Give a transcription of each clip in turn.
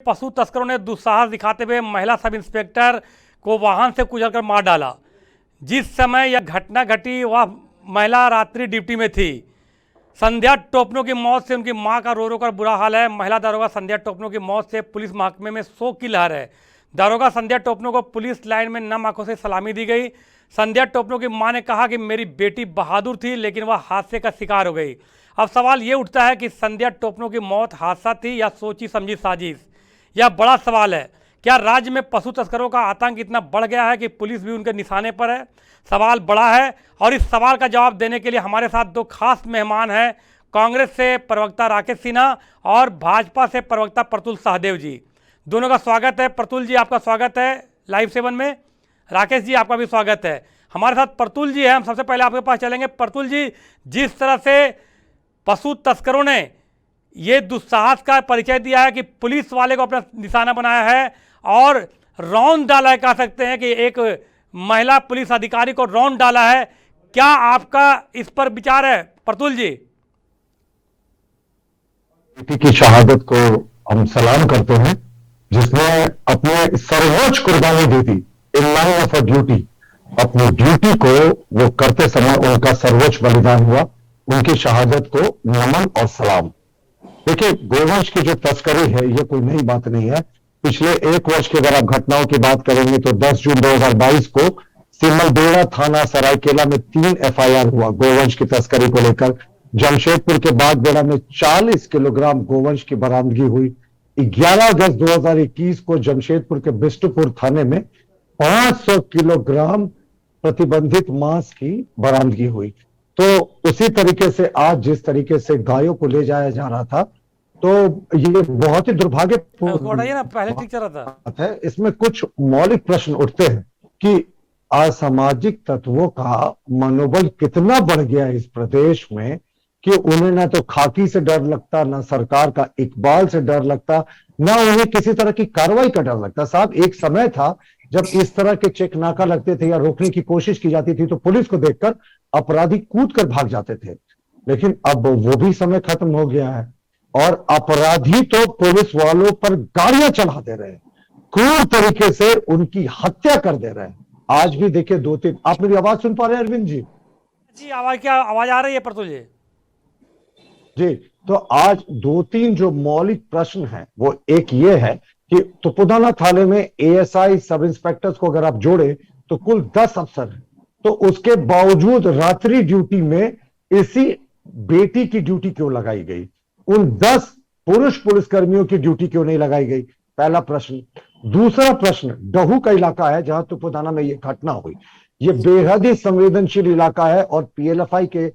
पशु तस्करों ने दुस्साहस दिखाते हुए महिला सब इंस्पेक्टर को वाहन से कुचलकर मार डाला। जिस समय यह घटना घटी वह महिला रात्रि ड्यूटी में थी। संध्या टोपनो की मौत से उनकी मां का रो रो कर बुरा हाल है। महिला दारोगा संध्या टोपनो की मौत से पुलिस महकमे में शोक की लहर है। दारोगा संध्या टोपनो को पुलिस लाइन में नम आंखों से सलामी दी गई। संध्या टोपनो की मां ने कहा कि मेरी बेटी बहादुर थी लेकिन वह हादसे का शिकार हो गई। अब सवाल ये उठता है कि संध्या टोपनो की मौत हादसा थी या सोची समझी साजिश। यह बड़ा सवाल है। क्या राज्य में पशु तस्करों का आतंक इतना बढ़ गया है कि पुलिस भी उनके निशाने पर है? सवाल बड़ा है और इस सवाल का जवाब देने के लिए हमारे साथ दो खास मेहमान हैं। कांग्रेस से प्रवक्ता राकेश सिन्हा और भाजपा से प्रवक्ता प्रतुल सहदेव जी। दोनों का स्वागत है। प्रतुल जी आपका स्वागत है लाइव 7 में। राकेश जी आपका भी स्वागत है। हमारे साथ प्रतुल जी हैं। हम सबसे पहले आपके पास चलेंगे। प्रतुल जी, जिस तरह से पशु तस्करों ने ये दुस्साहस का परिचय दिया है कि पुलिस वाले को अपना निशाना बनाया है और रौंद डाला है, कह सकते हैं कि एक महिला पुलिस अधिकारी को रौंद डाला है, क्या आपका इस पर विचार है प्रतुल जी? बेटी की शहादत को हम सलाम करते हैं, जिसने अपने सर्वोच्च कुर्बानी दी थी in line of a duty. अपनी ड्यूटी को वो करते समय उनका सर्वोच्च बलिदान हुआ। उनकी शहादत को नमन और सलाम। देखिए, गोवंश की जो तस्करी है ये कोई नई बात नहीं है। पिछले 1 वर्ष की अगर आप घटनाओं की बात करेंगे तो 10 जून 2022 को सिमलबेड़ा थाना सरायकेला में 3 एफआईआर हुआ गोवंश की तस्करी को लेकर। जमशेदपुर के बागबेड़ा में 40 किलोग्राम गोवंश की बरामदगी हुई। 11 अगस्त 2021 को जमशेदपुर के बिष्टुपुर थाने में 500 किलोग्राम प्रतिबंधित मांस की बरामदगी हुई। तो उसी तरीके से आज जिस तरीके से गायों को ले जाया जा रहा था, तो ये बहुत ही दुर्भाग्यपूर्ण ना पहले ठीक चल रहा बात है। इसमें कुछ मौलिक प्रश्न उठते हैं कि असामाजिक तत्वों का मनोबल कितना बढ़ गया है इस प्रदेश में कि उन्हें ना तो खाकी से डर लगता, ना सरकार का इकबाल से डर लगता, ना उन्हें किसी तरह की कार्रवाई का डर लगता। साहब, एक समय था जब इस तरह के चेक नाका लगते थे या रोकने की कोशिश की जाती थी तो पुलिस को देखकर अपराधी कूद कर भाग जाते थे, लेकिन अब वो भी समय खत्म हो गया है और अपराधी तो पुलिस वालों पर गाड़ियां चढ़ा दे रहे हैं, क्रूर तरीके से उनकी हत्या कर दे रहे हैं। आज भी देखिए 2-3, आप मेरी आवाज सुन पा रहे हैं अरविंद जी? जी, आवाज आ रही है प्रतुल जी? जी, तो आज 2-3 जो मौलिक प्रश्न हैं वो एक ये है कि तुपुदाना थाने में एएसआई सब इंस्पेक्टर्स को अगर आप जोड़े तो कुल 10 अफसर हैं, तो उसके बावजूद रात्रि ड्यूटी में इसी बेटी की ड्यूटी क्यों लगाई गई? उन 10 पुरुष पुलिसकर्मियों की ड्यूटी क्यों नहीं लगाई गई? पहला प्रश्न। दूसरा प्रश्न, डहू का इलाका है जहां तुपुदाना में यह घटना हुई। यह बेहद ही संवेदनशील इलाका है और पीएलएफआई के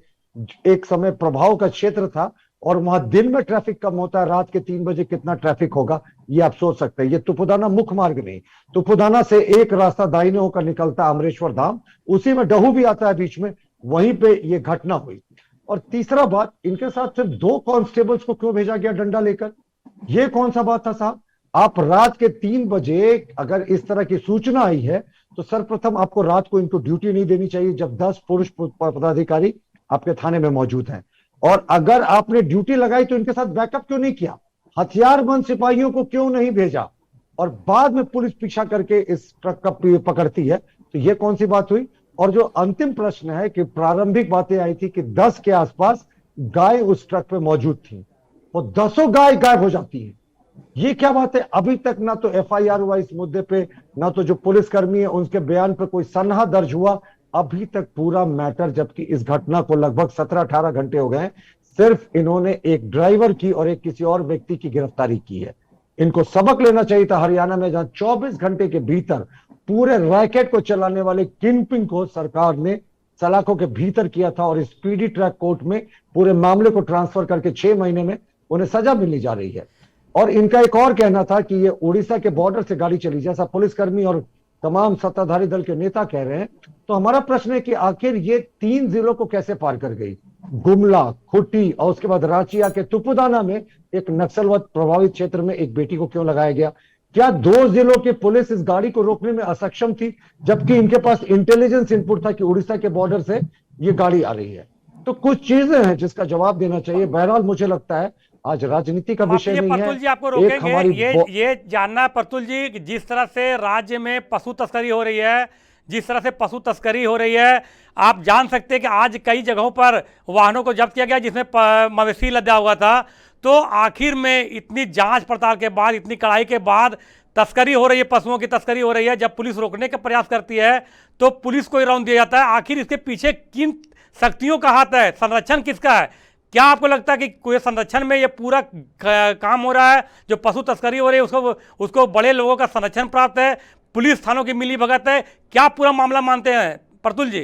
एक समय प्रभाव का क्षेत्र था और वहां दिन में ट्रैफिक कम होता है, रात के 3 बजे कितना ट्रैफिक होगा ये आप सोच सकते हैं। ये तुपुदाना मुख्य मार्ग नहीं, तुपुदाना से एक रास्ता दाहिने होकर निकलता है अमरेश्वर धाम, उसी में डहू भी आता है बीच में, वहीं पे ये घटना हुई। और तीसरा बात, इनके साथ सिर्फ 2 कांस्टेबल्स को क्यों भेजा गया डंडा लेकर? ये कौन सा बात था साहब? आप रात के 3 बजे अगर इस तरह की सूचना आई है तो सर्वप्रथम आपको रात को इनको ड्यूटी नहीं देनी चाहिए जब 10 पुरुष पदाधिकारी आपके थाने में मौजूद हैं। और अगर आपने ड्यूटी लगाई तो इनके साथ बैकअप क्यों नहीं किया? हथियारबंद सिपाहियों को क्यों नहीं भेजा और बाद में पुलिस पीछा करके इस ट्रक का पकड़ती है? तो ये कौन सी बात हुई? और जो अंतिम प्रश्न है कि प्रारंभिक बातें आई थी कि 10 के आसपास गाय उस ट्रक पे मौजूद थी, वो 10 गाय गायब हो जाती है। ये क्या बात है? अभी तक ना तो एफआईआर हुआ इस मुद्दे पे, ना तो जो पुलिसकर्मी है उनके बयान पर कोई सनहा दर्ज हुआ अभी तक पूरा मैटर। जबकि इस घटना को लगभग 17-18 घंटे हो गए, सिर्फ इन्होंने एक ड्राइवर की और एक किसी और व्यक्ति की गिरफ्तारी की है। इनको सबक लेना चाहिए था हरियाणा में, जहां 24 घंटे के भीतर पूरे रैकेट को चलाने वाले किंगपिन को सरकार ने सलाखों के भीतर किया था और स्पीडी ट्रैक कोर्ट में पूरे मामले को ट्रांसफर करके 6 महीने में उन्हें सजा मिलनी जा रही है। और इनका एक और कहना था कि ये उड़ीसा के बॉर्डर से गाड़ी चली, जैसा पुलिसकर्मी और तमाम सत्ताधारी दल के नेता कह रहे हैं। तो हमारा प्रश्न है कि आखिर ये 3 जिलों को कैसे पार कर गई? गुमला, खुट्टी और उसके बाद रांची आके तुपुदाना में एक नक्सलवाद प्रभावित क्षेत्र में एक बेटी को क्यों लगाया गया? क्या 2 जिलों की पुलिस इस गाड़ी को रोकने में असक्षम थी, जबकि इनके पास इंटेलिजेंस इनपुट था कि उड़ीसा के बॉर्डर से ये गाड़ी आ रही है? तो कुछ चीजें हैं जिसका जवाब देना चाहिए। बहरहाल मुझे लगता है आज राजनीति का माफ विषय कीजिए नहीं है। प्रतुल जी, आपको एक रोकेंगे। हमारी ये जानना है प्रतुल जी कि जिस तरह से राज्य में पशु तस्करी हो रही है, जिस तरह से पशु तस्करी हो रही है, आप जान सकते हैं कि आज कई जगहों पर वाहनों को जब्त किया गया जिसमें मवेशी लदा हुआ था। तो आखिर में इतनी जांच पड़ताल के बाद, इतनी कड़ाई के बाद तस्करी हो रही है, पशुओं की तस्करी हो रही है, जब पुलिस रोकने का प्रयास करती है तो पुलिस को ही राउंड दिया जाता है। आखिर इसके पीछे किन शक्तियों का हाथ है? संरक्षण किसका है? क्या आपको लगता है कि कोई संरक्षण में ये पूरा काम हो रहा है? जो पशु तस्करी हो रही है उसको बड़े लोगों का संरक्षण प्राप्त है, पुलिस थानों की मिली भगत है, क्या पूरा मामला मानते हैं प्रतुल जी?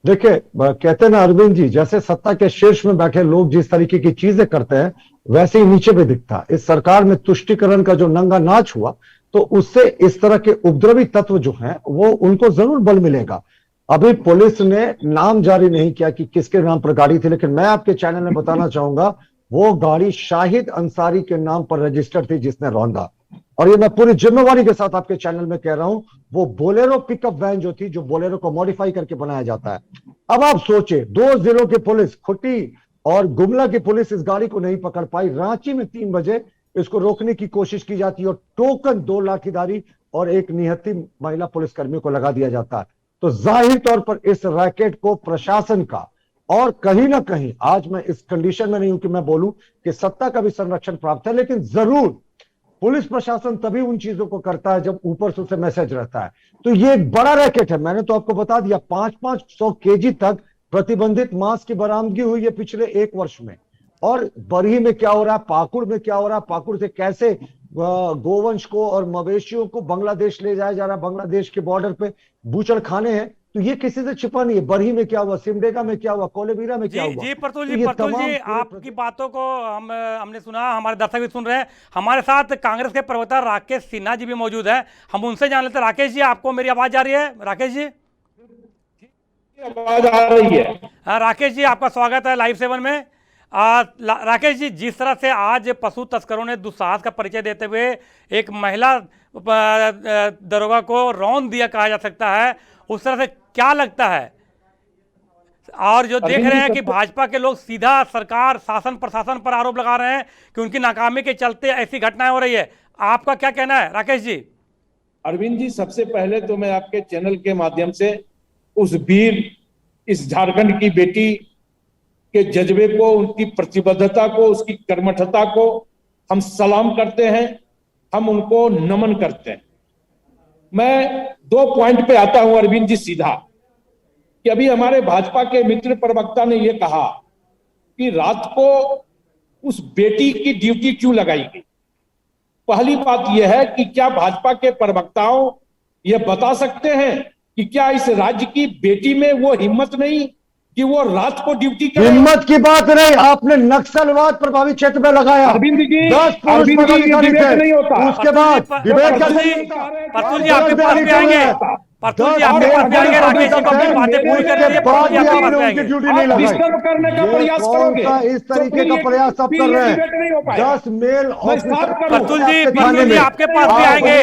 देखिए, कहते हैं ना अरविंद जी, जैसे सत्ता के शीर्ष में बैठे लोग जिस तरीके की चीजें करते हैं वैसे ही नीचे भी दिखता। इस सरकार में तुष्टीकरण का जो नंगा नाच हुआ, तो उससे इस तरह के उपद्रवी तत्व जो हैं वो उनको जरूर बल मिलेगा। अभी पुलिस ने नाम जारी नहीं किया कि किसके नाम पर गाड़ी थी, लेकिन मैं आपके चैनल में बताना चाहूंगा वो गाड़ी शाहिद अंसारी के नाम पर रजिस्टर्ड थी जिसने रौंदा। और ये मैं पूरी जिम्मेवारी के साथ आपके चैनल में कह रहा हूं, वो बोलेरो पिकअप वैन जो थी, जो बोलेरो को मॉडिफाई करके बनाया जाता है। अब आप सोचे, 2 जिलों की पुलिस, खुट्टी और गुमला की पुलिस इस गाड़ी को नहीं पकड़ पाई। रांची में 3 बजे इसको रोकने की कोशिश की जाती है और टोकन 2 लाठीधारी और एक निहत्थी महिला पुलिसकर्मी को लगा दिया जाता है। तो जाहिर तौर पर इस रैकेट को प्रशासन का, और कहीं ना कहीं आज मैं इस कंडीशन में नहीं हूं कि मैं बोलूं कि सत्ता का भी संरक्षण प्राप्त है, लेकिन जरूर पुलिस प्रशासन तभी उन चीजों को करता है जब ऊपर से उसे मैसेज रहता है। तो ये एक बड़ा रैकेट है। मैंने तो आपको बता दिया, 500 केजी तक प्रतिबंधित मांस की बरामदगी हुई है पिछले 1 वर्ष में। और बरही में क्या हो रहा है, पाकुड़ में क्या हो रहा है, पाकुड़ से कैसे गोवंश को और मवेशियों को बांग्लादेश ले जाया जा रहा है, बांग्लादेश के बॉर्डर पे बूचड़ खाने हैं। तो ये किसी से छिपा नहीं है। बरही में क्या हुआ, सिमडेगा में क्या हुआ, कोलेबीरा में क्या हुआ। जी प्रतुल तो जी, ये प्रतुल तमाम जी, पूरे आपकी बातों को हमने सुना, हमारे दर्शक भी सुन रहे हैं। हमारे साथ कांग्रेस के प्रवक्ता राकेश सिन्हा जी भी मौजूद हैं, हम उनसे जान लेते हैं। राकेश जी, आपको मेरी आवाज आ रही है? राकेश जी, आवाज आ रही है? हाँ राकेश जी, आपका स्वागत है लाइव 7 में। राकेश जी, जिस तरह से आज पशु तस्करों ने दुस्साहस का परिचय देते हुए एक महिला दरोगा को रौंद दिया कहा जा सकता है, उस तरह से क्या लगता है? और जो देख रहे हैं कि भाजपा के लोग सीधा सरकार, शासन, प्रशासन पर आरोप लगा रहे हैं कि उनकी नाकामी के चलते ऐसी घटनाएं हो रही है, आपका क्या कहना है राकेश जी? अरविंद जी, सबसे पहले तो मैं आपके चैनल के माध्यम से उस वीर, इस झारखंड की बेटी के जज्बे को, उनकी प्रतिबद्धता को, उसकी कर्मठता को हम सलाम करते हैं, हम उनको नमन करते हैं। मैं 2 पॉइंट पे आता हूं अरविंद जी सीधा, कि अभी हमारे भाजपा के मित्र प्रवक्ता ने यह कहा कि रात को उस बेटी की ड्यूटी क्यों लगाई गई। पहली बात यह है कि क्या भाजपा के प्रवक्ताओं यह बता सकते हैं कि क्या इस राज्य की बेटी में वो हिम्मत नहीं कि वो रात को ड्यूटी करे? हिम्मत की बात नहीं, आपने नक्सलवाद प्रभावित क्षेत्र में लगाया। अरविंद जी, 10 पुरुष पदाधिकारी डिबेट थे। नहीं होता। उसके बाद डिबेट का प्रतुल जी आपके पास भी आएंगे, प्रतुल जी आपके पास भी आएंगे, राकेश जी को अपनी बातें पूरी करनी है, प्रतुल जी आपके पास भी आएंगे। ड्यूटी नहीं लगाई। डिस्टर्ब करने का प्रयास करोगे इस तरीके का प्रयास आप कर रहे हैं। 10 मेल ऑफिसर प्रतुल जी आपके पास भी आएंगे,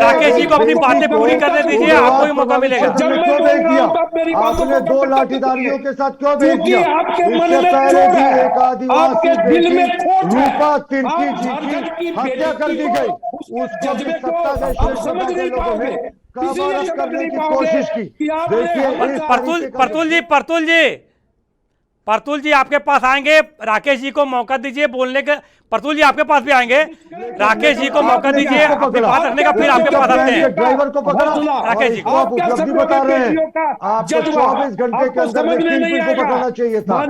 राकेश जी को अपनी बातें पूरी करने दीजिए, आपको भी मौका मिलेगा। आपने 2 लाठीधारियों के साथ क्यों भेज दिया? आपके मन इससे में पहले चोर भी है, एक आदिवासी आपके दिल में बेटी खोट है। रूपा तिर्की आप जी झारखंड की की हत्या कर दी बेटी गई। को, उसके उसको भी जज्बे को सत्ता के आप शीर्ष पर समझ बैठे नहीं लोगों ने पाओगे, काबारत इसीलिए समझ करने नहीं की पाओगे कोशिश की। कि आपने देखिए इस प्रतुल जी आपके पास आएंगे, राकेश जी को मौका दीजिए बोलने का। प्रतुल जी आपके पास भी आएंगे, राकेश जी को मौका दीजिए अपनी बात रखने का, फिर आपके पास आते हैं। ड्राइवर को पकड़ा, राकेश जी आप उपलब्धि बता रहे हैं। आपको 24 घंटे के अंदर में 3 को पकड़ना चाहिए था।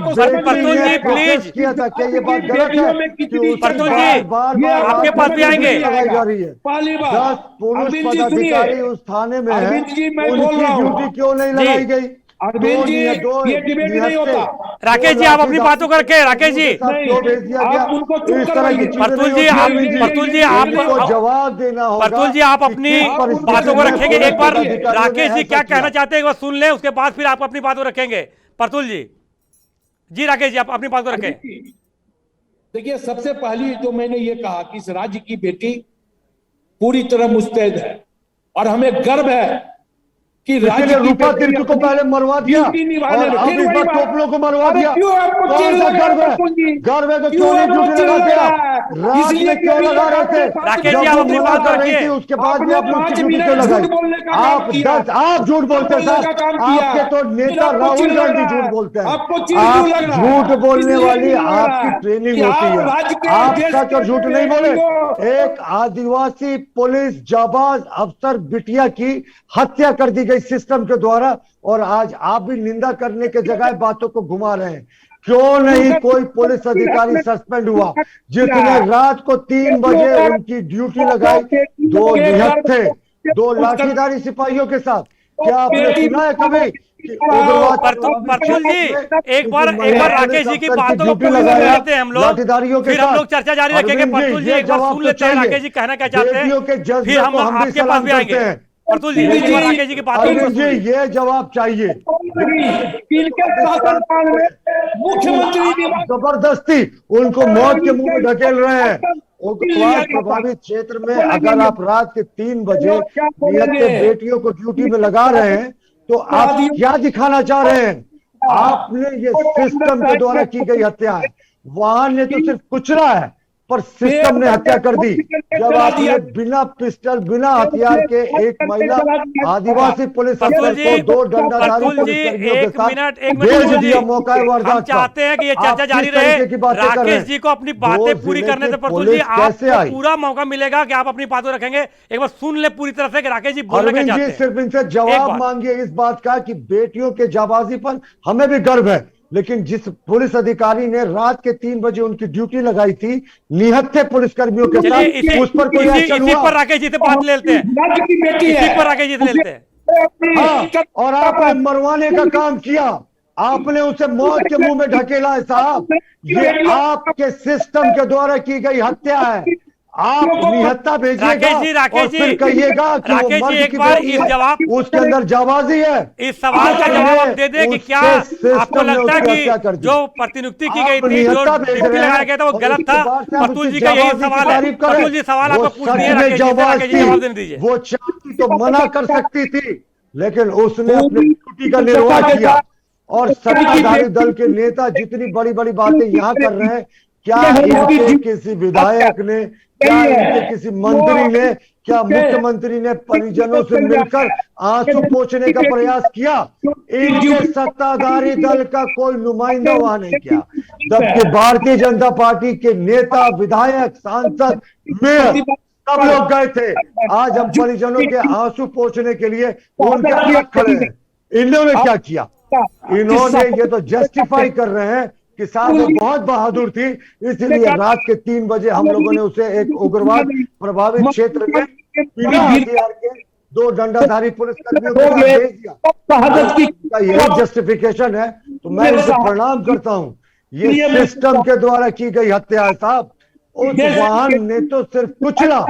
उस प्रतुल जी प्लीज, किया था, क्या ये बात गलत है कि प्रतुल जी बार आपके पास भी आएंगे। लगाई जा रही है? 10 पुरुष पदाधिकारी उस थाने में है, उनकी ड्यूटी क्यों नहीं लगाई गई? अरविंद जी, ये डिबेट नहीं होता। राकेश जी आप अपनी बातों को रखें। राकेश जी क्यों भेज दिया गया? आप उनको चुप इस तरह की करवाइए। प्रतुल जी आप जवाब देना होगा। प्रतुल जी आप अपनी बातों को रखेंगे। एक बार राकेश जी क्या कहना चाहते हैं वो सुन लें, उसके बाद फिर आप अपनी बातों रखेंगे। प्रतुल जी राकेश जी आप अपनी बात को रखें। देखिए, सबसे पहली तो मैंने ये कहा कि इस राज्य की बेटी पूरी तरह मुस्तैद है और हमें गर्व है कि इसीलिए रूपा तीर्थ को पहले मरवा दिया और अब इस बार टोपलो को मरवा दिया। कौन सा गर्व है? गर्व है तो क्यों नहीं ड्यूटी लगाते आप? रात में क्यों लगा रहे थे? राकेश जी, जब आप वो अपनी मना बात कर रही रखिए। थी उसके बाद भी आपने उसकी ड्यूटी क्यों लगाई? आप झूठ बोलते हैं सर। आपके तो नेता राहुल गांधी झूठ बोलते हैं। आप झूठ बोलने वाली आपकी ट्रेनिंग होती है। आप सच और झूठ नहीं बोले। एक आदिवासी पुलिस जाबाज अफसर बिटिया की हत्या कर दी गई सिस्टम के द्वारा, और आज आप भी निंदा करने के जगह बातों को घुमा रहे हैं। क्यों नहीं कोई पुलिस अधिकारी सस्पेंड हुआ जिसने रात को 3 बजे उनकी ड्यूटी लगाई? 2 निहत्थे, 2 लाठीधारी सिपाहियों के साथ। क्या आपने सुना है कभी कि उग्रवाद प्रतुल जी, एक बार राकेश जी की बातों को पूरी कर लेते हैं हम लोग, लाठीधारियों के फिर हम साथ? लोग चर्चा जारी रखेंगे। प्रतुल जी, एक बार सुन लेते हैं राकेश जी कहना क्या चाहते हैं, फिर हम आपके पास भी आएंगे। प्रतुल जी, एक बार राकेश जी की बातों को जी ये जवाब चाहिए। मुख्यमंत्री जबरदस्ती उनको मौत के मुंह में ढकेल रहे हैं। उग्रवाद प्रभावित क्षेत्र में अगर आप रात के 3 बजे निहत्थे बेटियों को ड्यूटी में लगा रहे हैं तो आप क्या दिखाना चाह रहे हैं? आपने ये सिस्टम के द्वारा की गई हत्या है। वाहन ने तो सिर्फ कुचला है पर सिस्टम ने हत्या कर दी। जब आपने बिना पिस्टल बिना हथियार के एक महिला आदिवासी पुलिस अफसर को 2 दंडाधारी पुलिसकर्मियों के साथ भेज दिया मौका वारदात हम चाहते हैं कि ये चर्चा जारी रहे। राकेश जी को अपनी बातें पूरी करने से प्रतुल जी आपको पूरा मौका मिलेगा कि आप अपनी बातें रखेंगे। एक बार सुन ले पूरी तरह से कि राकेश जी बोलना क्या चाहते हैं। सिर्फ इनसे जवाब मांगिए इस बात का कि बेटियों के जाबाजी पर हमें भी गर्व है, लेकिन जिस पुलिस अधिकारी ने रात के 3 बजे उनकी ड्यूटी लगाई थी निहत्थे पुलिसकर्मियों के साथ, उस पर कोई एक्शन हुआ? इसी पर राकेश जी से बात ले लेते हैं, इसी पर राकेश जी से ले लेते हैं। हाँ, और आपने मरवाने का काम किया, आपने उसे मौत के मुंह में ढकेला है साहब। ये आपके सिस्टम के द्वारा की गई हत्या है। आप निहत्था भेजिएगा और फिर कहिएगा कि वो मर्द की बेटी है, उसके अंदर जाबाजी है। इस सवाल का जवाब आप दे दें कि क्या आपको लगता है कि जो प्रतिनियुक्ति की गई थी, जो ड्यूटी लगाया गया था वो गलत था? प्रतुल जी का यही सवाल है। प्रतुल जी, सवाल आपको पूछनी है, राकेश जी जवाब देने दीजिए। वो चाहती तो मना कर सकती थी, लेकिन उसने अपनी ड्यूटी का निर्वाह किया। और सत्ताधारी दल के नेता जितनी बड़ी बड़ी बातें यहाँ कर रहे हैं, क्या इनके किसी विधायक ने, क्या इनके किसी मंत्री ने, क्या मुख्यमंत्री ने परिजनों से मिलकर आंसू पोंछने का प्रयास किया? इनके सत्ताधारी दल का कोई नुमाइंदा वहां नहीं किया, जबकि भारतीय जनता पार्टी के नेता, विधायक, सांसद, मेयर सब लोग गए थे। आज हम परिजनों के आंसू पोंछने के लिए उनके साथ खड़े हैं। इन्होंने क्या किया? इन्होंने ये तो जस्टिफाई कर रहे हैं कि साहब वो बहुत बहादुर थी, इसलिए रात के 3 बजे हम लोगों ने उसे एक उग्रवाद प्रभावित क्षेत्र में बिना हथियार के 2 दंडाधारी पुलिसकर्मियों को भेज दिया। यही जस्टिफिकेशन है, तो मैं इसे प्रणाम करता हूं। ये सिस्टम के द्वारा की गई हत्या है साहब। उस वाहन ने तो सिर्फ कुचला,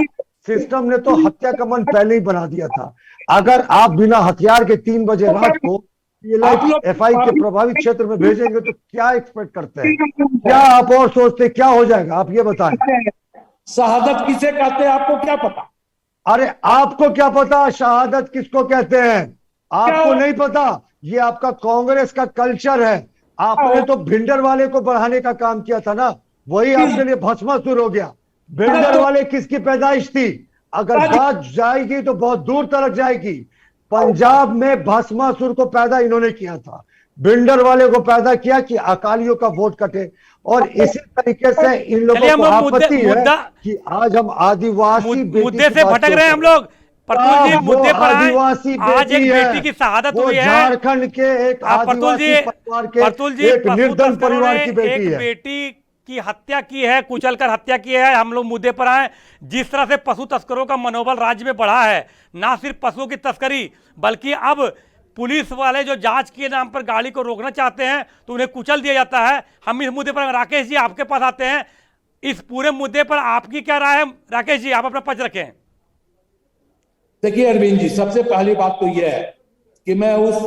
सिस्टम ने तो हत्या का मन पहले ही बना दिया था। अगर आप बिना हथियार के 3 बजे रात को एफआई के प्रभावित क्षेत्र में भेजेंगे तो क्या एक्सपेक्ट करते हैं? क्या आप और सोचते क्या हो जाएगा? आप ये बताएं। शहादत किसे कहते हैं, आपको क्या पता? अरे आपको क्या पता शहादत किसको कहते हैं? आपको नहीं पता? ये आपका कांग्रेस का कल्चर है। आपने तो भिंडर वाले को बढ़ाने का काम किया था ना, वही आपके लिए भस्मासुर हो गया। भिंडर वाले किसकी पैदाइश थी? अगर बात जाएगी तो बहुत दूर तक जाएगी। पंजाब में भस्मासुर को पैदा इन्होंने किया था, भिंडर वाले को पैदा किया कि अकालियों का वोट कटे। और इसी तरीके से इन लोगों को आपत्ति है कि आज हम आदिवासी मुद्दे से भटक रहे हैं हम लोग। प्रतुल जी, मुद्दे पर आदिवासी आज एक बेटी की शहादत हुई है झारखंड के एक आदिवासी परिवार के एक निर्धन परिवार की बेटी है। बेटी की हत्या की है, कुचलकर हत्या की है। हम लोग मुद्दे पर आए, जिस तरह से पशु तस्करों का मनोबल राज्य में बढ़ा है, ना सिर्फ पशुओं की तस्करी बल्कि अब पुलिस वाले जो जांच के नाम पर गाड़ी को रोकना चाहते हैं तो उन्हें कुचल दिया जाता है। हम इस मुद्दे पर, राकेश जी आपके पास आते हैं, इस पूरे मुद्दे पर आपकी क्या राय है? राकेश जी, आप अपना पक्ष रखें। देखिए अरविंद जी, सबसे पहली बात तो यह है कि मैं उस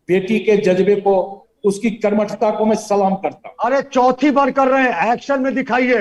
बेटी के जज्बे को, उसकी कर्मठता को मैं सलाम करता हूं। अरे चौथी बार कर रहे हैं, एक्शन में दिखाइए,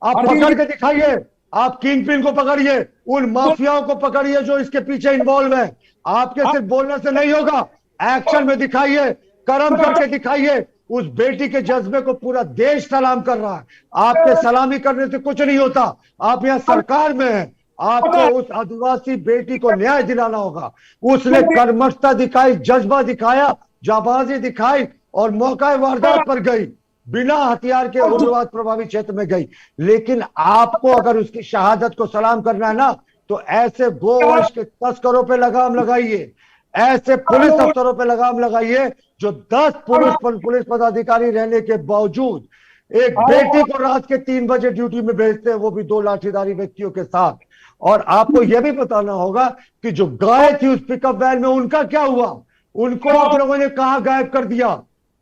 आप पकड़ के दिखाइए। आप किंग पिन को पकड़िए, उन माफियाओं को पकड़िए जो इसके पीछे इन्वॉल्व है। आपके सिर्फ बोलने से नहीं होगा, एक्शन में दिखाइए, कर्म करके दिखाइए। उस बेटी के जज्बे को पूरा देश सलाम कर रहा है। आपके सलामी करने से कुछ नहीं होता। आप यहाँ सरकार में हैं, आपको उस आदिवासी बेटी को न्याय दिलाना होगा। उसने कर्मठता दिखाई, जज्बा दिखाया, जाबाजी दिखाई और मौका वारदात पर गई, बिना हथियार के उग्रवाद प्रभावित क्षेत्र में गई। लेकिन आपको अगर उसकी शहादत को सलाम करना है ना, तो ऐसे गोवंश के तस्करों पे लगाम लगाइए, ऐसे पुलिस अफसरों पे लगाम लगाइए जो 10 पुलिस पदाधिकारी रहने के बावजूद एक बेटी को रात के 3 बजे ड्यूटी में भेजते हैं, वो भी 2 लाठीधारी व्यक्तियों के साथ। और आपको यह भी बताना होगा कि जो गाय थी उस पिकअप वैन में, उनका क्या हुआ? उनको आप लोगों ने कहां गायब कर दिया?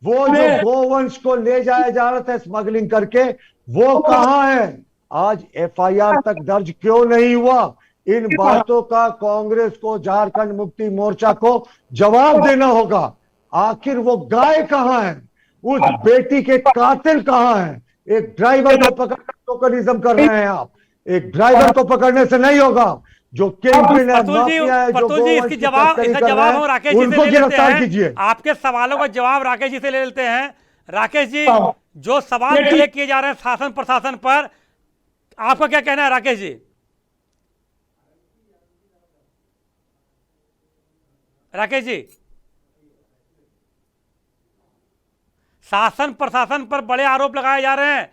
वो जो गोवंश को ले जाया जा रहा था स्मगलिंग करके, वो कहां है? आज एफआईआर तक दर्ज क्यों नहीं हुआ? इन बातों का कांग्रेस को, झारखंड मुक्ति मोर्चा को जवाब देना होगा। आखिर वो गाय कहां है? उस बेटी के कातिल कहां है? एक ड्राइवर को पकड़कर टोकनिज्म कर रहे हैं आप। एक ड्राइवर को पकड़ने से नहीं होगा। जो किंगपिन है, माफिया है, जो गोवंश की तस्करी कर रहे हैं, उनको गिरफ्तार कीजिए। आपके सवालों का जवाब राकेश जी से ले लेते हैं। राकेश जी, जो सवाल खड़े किए जा रहे हैं शासन प्रशासन पर, आपका क्या कहना है राकेश जी? राकेश जी, शासन प्रशासन पर बड़े आरोप लगाए जा रहे हैं।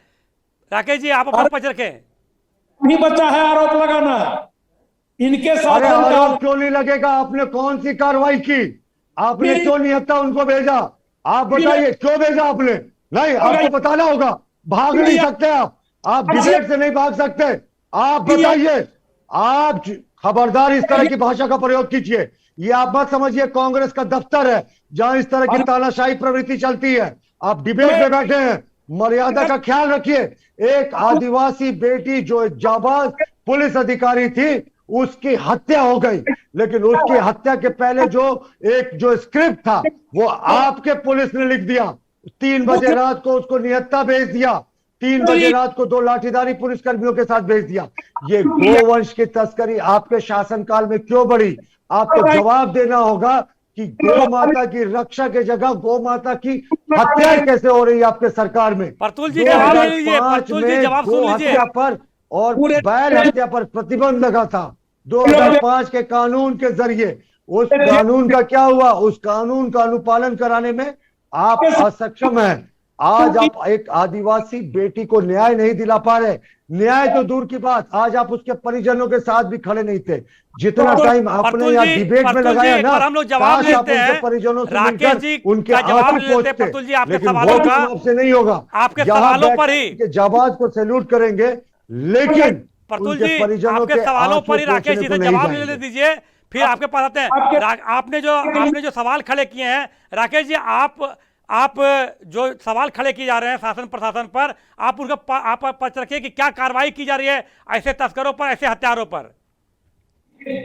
राकेश जी, आप अपना पक्ष रखें। नहीं बचा है आरोप लगाना इनके अरे शासन का। आरोप क्यों नहीं लगेगा? आपने कौन सी कार्रवाई की? आपने क्यों निहत्था उनको भेजा? आप बताइए, क्यों भेजा आपने? नहीं, आपको बताना होगा। भाग नहीं सकते आप डिबेट से नहीं भाग सकते। आप बताइए, आप खबरदार इस तरह की भाषा का प्रयोग कीजिए। ये आप मत समझिए कांग्रेस का दफ्तर है जहां इस तरह की तानाशाही प्रवृत्ति चलती है। आप डिबेट में बैठे हैं, मर्यादा का ख्याल रखिए। एक आदिवासी बेटी जो एक जाबाज पुलिस अधिकारी थी, उसकी हत्या हो गई, लेकिन उसकी हत्या के पहले जो स्क्रिप्ट था वो आपके पुलिस ने लिख दिया। 3 बजे रात को उसको निहत्था भेज दिया, 3 बजे रात को 2 लाठीधारी पुलिसकर्मियों के साथ भेज दिया। ये गोवंश की तस्करी आपके शासनकाल में क्यों बढ़ी? आपको जवाब देना होगा कि गौ माता की रक्षा के जगह गौ माता की हत्या कैसे हो रही है आपके सरकार में। प्रतुल जी जवाब ले लीजिए। 2005 प्रतुल जी में जवाब सुन गौ लीजिए। हत्या पर और बैल हत्या पर प्रतिबंध लगा था 2005 के कानून के जरिए। उस कानून का क्या हुआ? उस कानून का अनुपालन कराने में आप असक्षम हैं। आज आप एक आदिवासी बेटी को न्याय नहीं दिला पा रहे। न्याय तो दूर की बात, आज आप उसके परिजनों के साथ भी खड़े नहीं थे। जितना टाइम आपने यहाँ डिबेट में लगाया ना, हम लोग जवाब काश आप लेते उनके हैं। परिजनों से राकेश मिलकर जी उनके का जवाब आंसू ले लेते हैं। पोंछते। प्रतुल जी, आपके लेकिन सवालों वो का आपसे नहीं होगा। आपके यहाँ सवालों बैठ पर ही के जाबाज को सैल्यूट करेंगे, लेकिन प्रतुल उनके जी परिजनों आपके के सवालों पर ही आंसू राकेश जी पोंछने से को नहीं जवाब ले जाएंगे। दीजिए, फिर आपके पास आते हैं। आपने जो सवाल खड़े किए हैं राकेश जी, आप जो सवाल खड़े किए जा रहे हैं शासन प्रशासन पर, आप उनका आप पक्ष रखिए कि क्या कार्रवाई की जा रही है ऐसे तस्करों पर, ऐसे हत्यारों पर।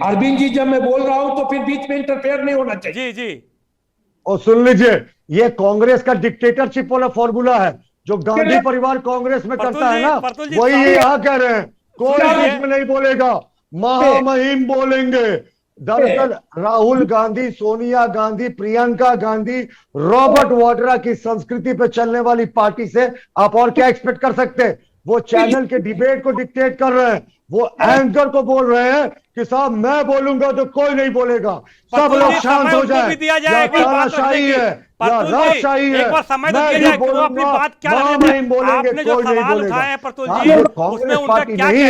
अरविंद जी, जब मैं बोल रहा हूं तो फिर बीच में इंटरफेयर नहीं होना चाहिए। जी जी। और सुन लीजिए, ये कांग्रेस का डिक्टेटरशिप वाला फॉर्मूला है जो गांधी परिवार कांग्रेस में करता है ना, वही ये यहाँ कह रहे हैं। कोई बीच में नहीं बोलेगा, महामहिम बोलेंगे। दरअसल राहुल गांधी, सोनिया गांधी, प्रियंका गांधी, रॉबर्ट वाड्रा की संस्कृति पे चलने वाली पार्टी से आप और क्या एक्सपेक्ट कर सकते हैं? वो चैनल के डिबेट को डिक्टेट कर रहे हैं। वो एंकर को बोल रहे हैं कि साहब मैं बोलूंगा तो कोई नहीं बोलेगा, सब लोग शांत हो जाए। तानाशाही है या राजशाही है, मैं भी बोलूंगा, महामहिम बोलेंगे, कोई नहीं बोलेगा। ये कांग्रेस पार्टी नहीं है,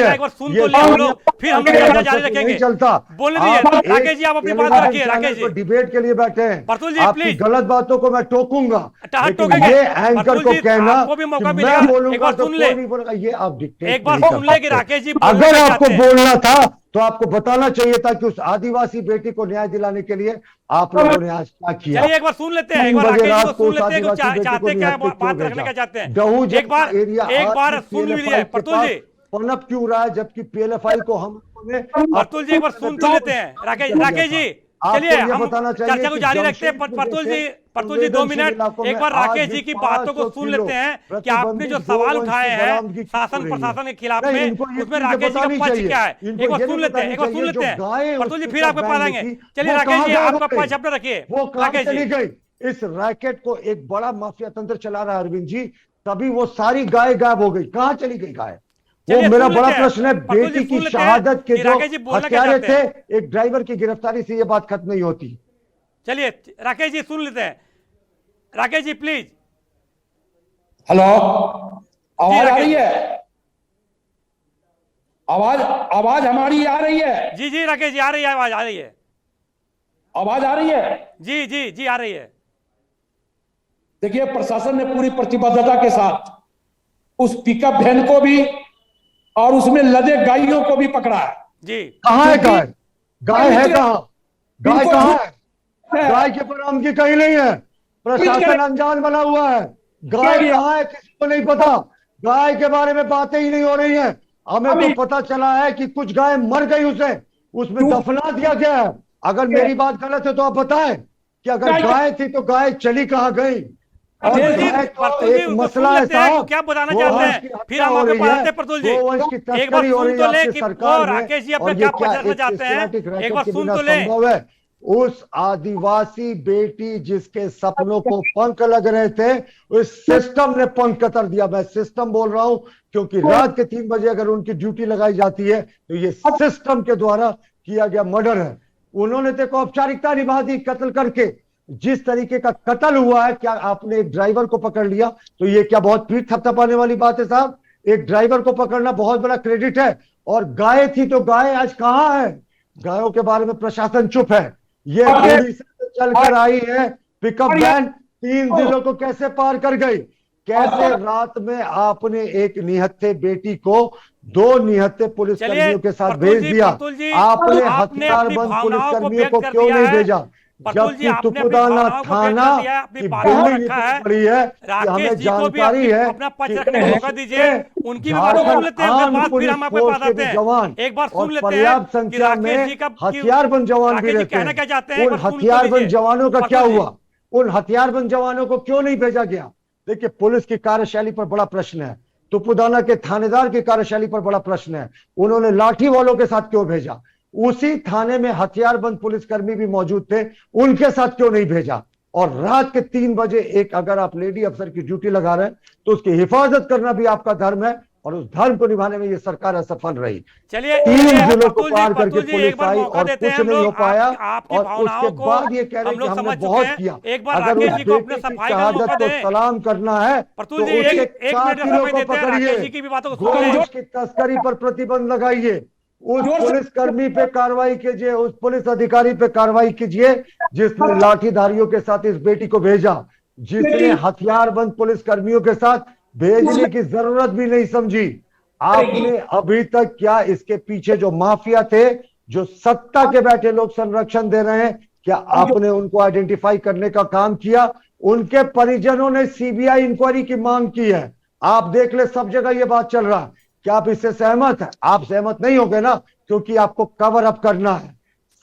ये नहीं चलता। राकेश जी आप अपनी बात रखिए। राकेश जी डिबेट के लिए बैठे हैं, प्रतुल जी आपकी प्लीज। गलत बातों को मैं टोकूंगा, लेकिन टोकेंगे। ये एंकर को कहना आपको भी मौका कि मिलेगा, मैं बोलूंगा एक बार तो सुन कोई ले। नहीं बोलेगा, ये आप डिक्टेट एक बार नहीं कर सुन ले कि सकते। राकेश जी बोलना अगर आपको चाहते हैं। बोलना था तो आपको बताना चाहिए था कि उस आदिवासी बेटी को न्याय दिलाने के लिए आप लोगों ने आज क्या किया। चलिए एक बार सुन लेते हैं, एक बार राकेश जी को सुन लेते हैं कि चाहते क्या है, बात रखने का चाहते हैं। एक बार सुन लीजिए प्रतुल जी। पनप क्यों रहा है जबकि पीएलएफआई को हम प्रतुल जी एक बार सुन तो लेते हैं। राकेश जी आपको चलिए ये हम बताना चाहिए चर्चा को कि जारी रखते हैं। जमशेदपुर प्रतुल जी, जैसे प्रतुल जी 2 संवेदनशील मिनट इलाकों एक में बार आज राकेश भी जी की बातों को 500 सुन किलो लेते हैं कि आपने जो प्रतिबंधित सवाल गोवंश उठाए की हैं बरामदगी क्यों हो शासन रही है? प्रशासन के खिलाफ नहीं, में, इनको ये उसमें चीजें राकेश जी का बतानी पक्ष चाहिए। क्या है, इनको एक बार ये सुन नहीं लेते हैं, बतानी एक बार सुन चाहिए लेते जो हैं। गायें उस प्रतुल जी फिर पिकअप आपको वैन में पाएंगे। थी, चलिए वो राकेश कहाँ जी गायब आपका हो गई? पक्ष अपना रखिए। वो कहाँ राकेश चली जी गई? इस रैकेट को एक बड़ा माफिया तंत्र चला रहा है अरविंद जी, तभी वो सारी गाय गायब हो गई। कहाँ चली गई गाय? वो चलिए मेरा सुन बड़ा लेते प्रश्न हैं, है। प्रतुल जी बेटी की सुन लेते हैं शहादत के कि जो राकेश जी बोलना क्या हत्यारे चाहते थे, हैं। एक ड्राइवर की गिरफ्तारी से ये बात खत्म नहीं होती। चलिए राकेश जी सुन लेते हैं। राकेश जी प्लीज। हेलो, आवाज आ राकेश रही जी। है? आवाज आवाज हमारी आ रही है? जी जी राकेश जी आ रही है, आवाज आ रही है। आवाज आ रही है? जी जी जी आ रही है। देखिए, प्रशासन ने पूरी प्रतिबद्धता के साथ उस पिकअप वैन को भी और उसमें लदे गायों को भी पकड़ा है। जी कहाँ है क्योंकि गाय? गाय है कहाँ? गाय इनको कहाँ झूठ है? है। गाय की बरामदगी कहीं नहीं है। प्रशासन अनजान बना हुआ है। गाय गया। कहाँ है किसी को नहीं पता। गाय के बारे में बातें ही नहीं हो रही है। हमें तो अभी पता चला है कि कुछ गाय मर गई, उसे उसमें क्यों? दफना दिया गया है। अगर मेरी बात गलत है तो आप बताएं कि अगर गाय- गाय थी तो गाय चली कहाँ गई? और प्रतुल जी, गाय तो प्रतुल जी एक उनको मसला सुन है लेते हैं कि साहब। क्या बताना गोवंश चाहते की हैं, फिर हत्या हम हो आपको रही बताते है, हैं। प्रतुल जी गोवंश की एक बार तस्करी हो सुन रही तो है ले आपकी कि वो सरकार में। राकेश जी अपने और क्या ये पक्ष क्या रखना एक चाहते हैं, सिस्टमैटिक एक रैकेट बार के सुन बिना तो ले। संभव है? उस आदिवासी बेटी जिसके सपनों को पंख लग रहे थे, उस सिस्टम ने पंख कतर दिया। मैं सिस्टम बोल रहा हूं क्योंकि रात के 3 बजे अगर उनकी ड्यूटी लगाई जाती है तो ये सिस्टम के द्वारा किया गया मर्डर है। उन्होंने तो औपचारिकता निभा दी कत्ल करके। जिस तरीके का कत्ल हुआ है, क्या आपने एक ड्राइवर को पकड़ लिया तो ये क्या बहुत पीठ थपथपाने वाली बात है साहब? एक ड्राइवर को पकड़ना बहुत बड़ा क्रेडिट है। और गाय थी तो गाय आज कहां है? गायों के बारे में प्रशासन चुप है। ये उड़ीसा से चलकर आई है पिकअप वैन, 3 जिलों को कैसे पार कर गई? कैसे रात में आपने एक निहत्थे बेटी को 2 निहत्थे पुलिसकर्मियों के साथ भेज दिया? प्रतुल जी आपने आपने अपनी हथियारबंद भावनाओं को पुलिसकर्मियों व्यक्त को कर क्यों दिया नहीं है। भेजा? प्रतुल जी जबकि आपने अपनी तुपुदाना भावनाओं को व्यक्त थाना कर दिया है, अपनी की बातों को बिल्डिंग रखा इतनी है। बड़ी है कि राकेश हमें जी को भी जानकारी है अपना पक्ष कि रखने का मौका दीजिए, उनकी भी बातों को सुन झारखंड लेते हैं, उसके आर्म बाद फिर पुलिस हम आपको फोर्स के बताते भी हैं। जवान एक बार और सुन लेते हैं पर्याप्त कि संख्या राकेश जी में का हथियारबंद जवान भी राकेश जी रहते कहना हैं। क्या चाहते हैं, एक उन बार सुन तो हथियारबंद लीजिए। जवानों का क्या प्रतुल जी। हुआ? उन हथियारबंद जवानों को क्यों नहीं भेजा गया? देखिए, पुलिस की कार्यशैली पर बड़ा प्रश्न है। तुपुदाना के थानेदार की कार्यशैली पर बड़ा प्रश्न है। उन्होंने लाठी वालों के साथ क्यों भेजा? उसी थाने में हथियारबंद पुलिसकर्मी भी मौजूद थे, उनके साथ क्यों नहीं भेजा? और रात के 3 बजे एक अगर आप लेडी अफसर की ड्यूटी लगा रहे हैं तो उसकी हिफाजत करना भी आपका धर्म है, और उस धर्म को निभाने में ये सरकार असफल रही। चलिए 3 जिलों को प्रतुल पार करके जी एक पुलिस बार आई मौका और देते हैं कुछ हम नहीं हो लोग। पाया। आपकी और भावनाओं उसके को बाद ये कह रहे हम कि लोग हमने समझ चुके बहुत हैं। किया। एक बार अगर उस राकेश जी को अपने बेटे की सफाई का मौका शहादत को दें। सलाम करना है प्रतुल तो जी उसके एक मिनट का कातिलों समय को देते हैं, पकड़िए, राकेश जी की भी बातों को सुन लें। गोवंश की तस्करी पर प्रतिबंध लगाइए, उस पुलिसकर्मी पे कार्रवाई कीजिए, उस पुलिस अधिकारी पे कार्रवाई कीजिए जिसने लाठीधारियों के साथ इस बेटी को भेजा, जिसने हथियारबंद पुलिसकर्मियों के साथ भेजने की जरूरत भी नहीं समझी। आपने अभी तक क्या इसके पीछे जो माफिया थे, जो सत्ता के बैठे लोग संरक्षण दे रहे हैं, क्या आपने उनको आइडेंटिफाई करने का काम किया? उनके परिजनों ने सीबीआई इंक्वायरी की मांग की है। आप देख ले, सब जगह ये बात चल रहा है। क्या आप इससे सहमत हैं? आप सहमत नहीं होंगे ना, क्योंकि आपको कवर अप करना है।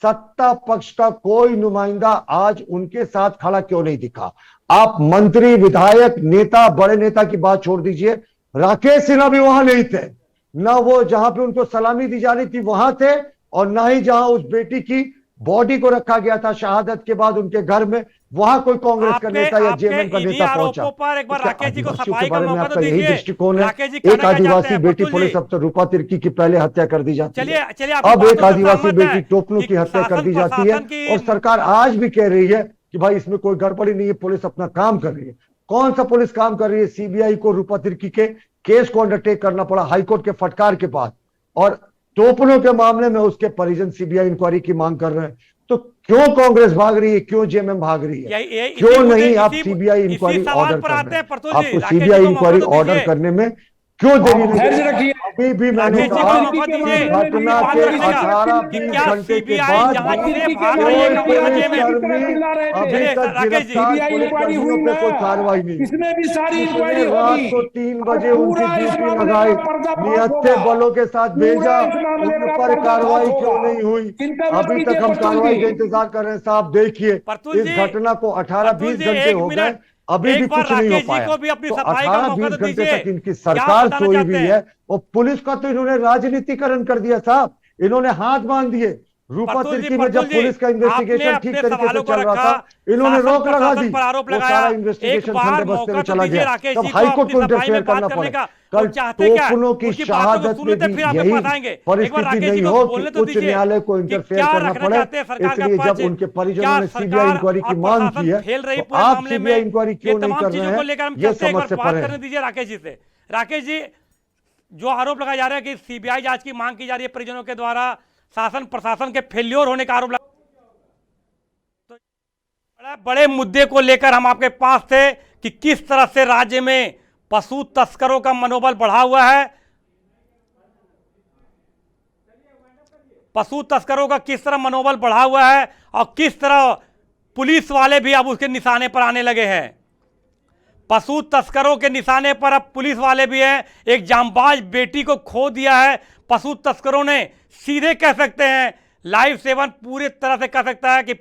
सत्ता पक्ष का कोई नुमाइंदा आज उनके साथ खड़ा क्यों नहीं दिखा? आप मंत्री, विधायक, नेता, बड़े नेता की बात छोड़ दीजिए, राकेश सिन्हा भी वहां नहीं थे। ना वो जहां पे उनको सलामी दी जा रही थी वहां थे, और ना ही जहां उस बेटी की बॉडी को रखा गया था शहादत के बाद उनके घर में, वहां कोई कांग्रेस का नेता या जेएमएम का इन्हीं नेता पहुंचा। आरोपों पर एक बार क्या राकेश जी को आदिवासियों सफाई के का बारे में मौका तो आपका यही दीजिए। दृष्टिकोण है? राकेश जी कहना एक क्या चाहते आदिवासी हैं, बेटी प्रतुल पुलिस जी? अफसर रूपा तिर्की की पहले हत्या कर दी जाती है। चलिए आपकी अब एक बातों से आदिवासी सहमत बेटी हैं टोपनो कि की हत्या कर शासन दी जाती है, प्रशासन की और सरकार आज भी कह रही है कि भाई इसमें कोई गड़बड़ी नहीं है, पुलिस अपना काम कर रही है। कौन सा पुलिस काम कर रही है? सीबीआई को रूपा तिर्की के केस को अंडरटेक करना पड़ा हाईकोर्ट के फटकार के बाद, और टोपनो के मामले में उसके परिजन सीबीआई इंक्वायरी की मांग कर रहे हैं। तो क्यों कांग्रेस भाग रही है? क्यों जेएमएम भाग रही है? क्यों नहीं आप सीबीआई इंक्वायरी ऑर्डर कर रहे हैं? आपको सीबीआई इंक्वायरी ऑर्डर करने में क्यों देरी नहीं धैर्य की? रखिए। अभी भी मैंने राकेश जी कहा को मौका दीजिए। घटना बात के रखिएगा 18-20 क्या घंटे के सीबीआई बाद जांच भी से भाग रही है कोई कमल राज्य में? पुलिसकर्मी अभी चलिए, तक राकेश जी, गिरफ्तार सीबीआई इंक्वायरी हुई पुलिसकर्मियों पे ना, कोई कार्रवाई नहीं हुई। इसमें भी सारी इसने इंक्वायरी रात होगी को 3 और बजे उनकी पूरा इस ड्यूटी मामले लगाई, का पर्दाफाश निहत्थे होगा। बलों के साथ पूरा भेजा, इस मामले उन का पर पर्दाफाश कार्रवाई क्यों होगा। नहीं हुई? चिंता मत अभी कीजिए तक हम प्रतुल कार्रवाई जी। का इंतजार कर रहे हैं साहब। देखिए प्रतुल इस जी, घटना को प्रतुल 18-20 जी, घंटे एक हो गए, मिनट, अभी भी एक बार कुछ नहीं हो राकेश जी पाया। को भी अपनी तो सफाई का मौका 18-20 तो घंटे दीजिए। तक इनकी क्या सरकार बताना सोई चाहते हुई हैं? है और पुलिस का तो इन्होंने राजनीतिकरण कर दिया साहब। इन्होंने हाथ बांध दिए। रूपा तिर्की में जब पुलिस का आपने इन्वेस्टिगेशन ठीक अपने तरीके से सवालों को चल रहा रखा, था, इन्होंने शासन रोक लगा प्रशासन दी, पर आरोप वो लगाया। सारा एक इन्वेस्टिगेशन बार खंडे बस्ते मौका में तो चला दीजिए गया। राकेश तब जी को हाईकोर्ट अपनी को सफाई इंटरफेयर में बात करना करने पड़े। का। कल वो चाहते क्या है? टोकनों की उनकी बातों को शहादत सुनने में थे, भी फिर आप पे यही पास आएंगे। एक बार परिस्थिति राकेश जी नहीं को हो बोलने कि तो उच्च दीजिए न्यायालय को कि इंटरफेयर क्या करना रखना पड़े। चाहते हैं सरकार का इसलिए पक्ष। जब उनके परिजनों क्या ने सीबीआई सरकार इंक्वायरी की और मांग प्रशासन की है, फेल रही तो पूरे आप मामले सीबीआई में? इंक्वायरी ये क्यों नहीं तमाम कर चीजों रहे को हैं, लेकर हम ये चलते हैं। एक समझ बार से बात परे करने है। दीजिए राकेश जी से। राकेश जी, जो आरोप लगाया जा रहा है कि सीबीआई जांच की मांग की जा रही है परिजनों के द्वारा, शासन प्रशासन के फेल्योर होने का आरोप लगा, तो बड़े मुद्दे को लेकर हम आपके पास थे कि किस तरह से राज्य में पशु तस्करों का मनोबल बढ़ा हुआ है, पशु तस्करों का किस तरह मनोबल बढ़ा हुआ है और किस तरह पुलिस वाले भी अब उसके निशाने पर आने लगे हैं। पशु तस्करों के निशाने पर अब पुलिस वाले भी हैं। एक जांबाज बेटी को खो दिया है पशु तस्करों ने। सीधे कह सकते हैं, लाइव 7 पूरी तरह से कह सकता है कि